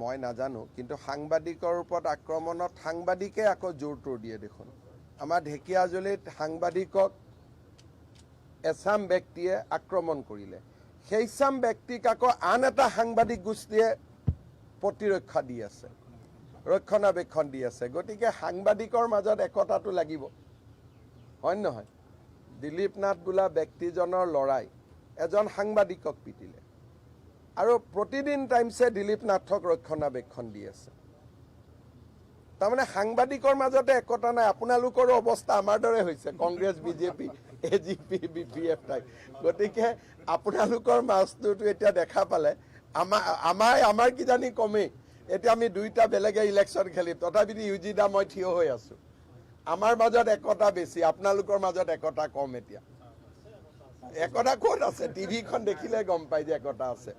মই নাজানো, কিন্তু সাংবাদিকৰ ওপৰত আক্ৰমণত সাংবাদিকে আকৌ জোৰটোৰ দিয়ে দেখোন। আমাৰ ঢেকিয়াজুলিত সাংবাদিকক এচাম ব্যক্তিয়ে আক্ৰমণ কৰিলে, সেইচাম ব্যক্তিক আকৌ আন এটা সাংবাদিক গোষ্ঠীয়ে প্ৰতিৰক্ষা দি আছে, ৰক্ষণাবেক্ষণ দি আছে। গতিকে সাংবাদিকৰ মাজত একতাটো লাগিব, হয় নহয়? দিলীপ নাথ বোলা ব্যক্তিজনৰ ল'ৰাই এজন সাংবাদিকক পিটিলে, আৰু প্ৰতিদিন টাইমছে দিলীপ নাথক ৰক্ষণাবেক্ষণ দি আছে। তাৰমানে সাংবাদিকৰ মাজতে একতা নাই। আপোনালোকৰো অৱস্থা আমাৰ দৰে হৈছে, Congress, BJP, AGP, BPF type. গতিকে আপোনালোকৰ মাজটোতো এতিয়া দেখা পালে আমাৰ কিজানি কমেই। এতিয়া আমি দুইটা বেলেগে ইলেকশ্যন খেলিম, তথাপিতো ইউজিদা মই থিয় হৈ আছো। আমাৰ মাজত একতা বেছি, আপোনালোকৰ মাজত একতা কম। এতিয়া একতা ক'ত আছে? টিভিখন দেখিলে গম পাই যে একতা আছে।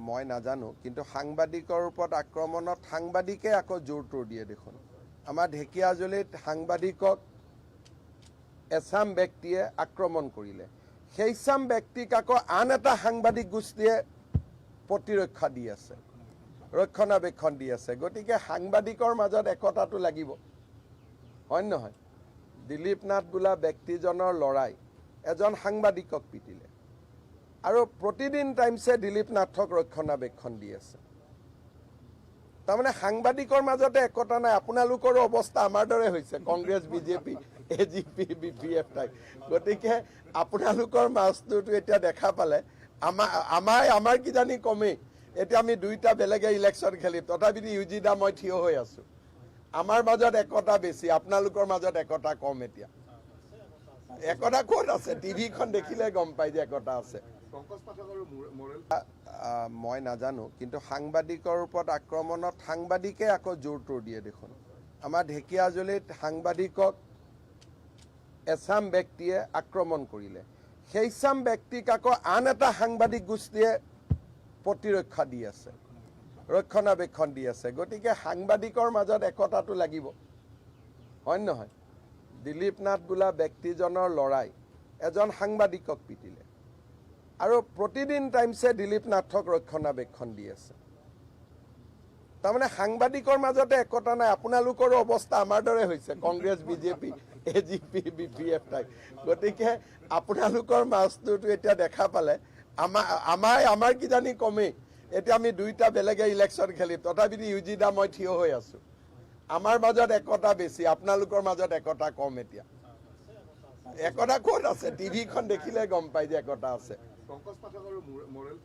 মই নাজানো, কিন্তু সাংবাদিকৰ ওপৰত আক্ৰমণত সাংবাদিকে আকৌ জোৰটোৰ দিয়ে দেখোন। আমাৰ ঢেকিয়াজুলিত সাংবাদিকক এচাম ব্যক্তিয়ে আক্ৰমণ কৰিলে, সেইচাম ব্যক্তিক আকৌ আন এটা সাংবাদিক গোষ্ঠীয়ে প্ৰতিৰক্ষা দি আছে, ৰক্ষণাবেক্ষণ দি আছে। গতিকে সাংবাদিকৰ মাজত একতাটো লাগিব, হয় নহয়? দিলীপ নাথ বোলা ব্যক্তিজনৰ ল'ৰাই এজন সাংবাদিকক পিটিলে, আৰু প্ৰতিদিন টাইমছে দিলীপ নাথক ৰক্ষণাবেক্ষণ দি আছে। তাৰমানে সাংবাদিকৰ মাজতে একতা নাই। আপোনালোকৰো অৱস্থা আমাৰ দৰে হৈছে, Congress, BJP, AGP, BPF type. গতিকে আপোনালোকৰ মাজটোতো এতিয়া দেখা পালে আমাৰ কিজানি কমেই। এতিয়া আমি দুইটা বেলেগে ইলেকশ্যন খেলিম, তথাপিতো ইউজিদা মই থিয় হৈ আছো। আমাৰ মাজত একতা বেছি, আপোনালোকৰ মাজত একতা কম। এতিয়া একতা ক'ত আছে? টিভিখন দেখিলে গম পাই যে একতা আছে। মই নাজানো, কিন্তু সাংবাদিকৰ ওপৰত আক্ৰমণত সাংবাদিকে আকৌ জোৰটোৰ দিয়ে দেখোন। আমাৰ ঢেকিয়াজুলিত সাংবাদিকক এচাম ব্যক্তিয়ে আক্ৰমণ কৰিলে, সেইচাম ব্যক্তিক আকৌ আন এটা সাংবাদিক গোষ্ঠীয়ে প্ৰতিৰক্ষা দি আছে, ৰক্ষণাবেক্ষণ দি আছে। গতিকে সাংবাদিকৰ মাজত একতাটো লাগিব, হয় নহয়? দিলীপ নাথ বোলা ব্যক্তিজনৰ ল'ৰাই এজন সাংবাদিকক পিটিলে, আৰু প্ৰতিদিন টাইমছে দিলীপ নাথক ৰক্ষণাবেক্ষণ দি আছে। তাৰমানে সাংবাদিকৰ মাজতে একতা নাই। আপোনালোকৰো অৱস্থা আমাৰ দৰে হৈছে, Congress, BJP, AGP, BPF type. গতিকে আপোনালোকৰ মাজটোতো এতিয়া দেখা পালে আমাৰ কিজানি কমেই। এতিয়া আমি দুইটা বেলেগে ইলেকশ্যন খেলিম, তথাপিতো ইউজিদা মই থিয় হৈ আছো। আমাৰ মাজত একতা বেছি, আপোনালোকৰ মাজত একতা কম। এতিয়া একতা ক'ত আছে? টিভিখন দেখিলে গম পাই যে একতা আছে।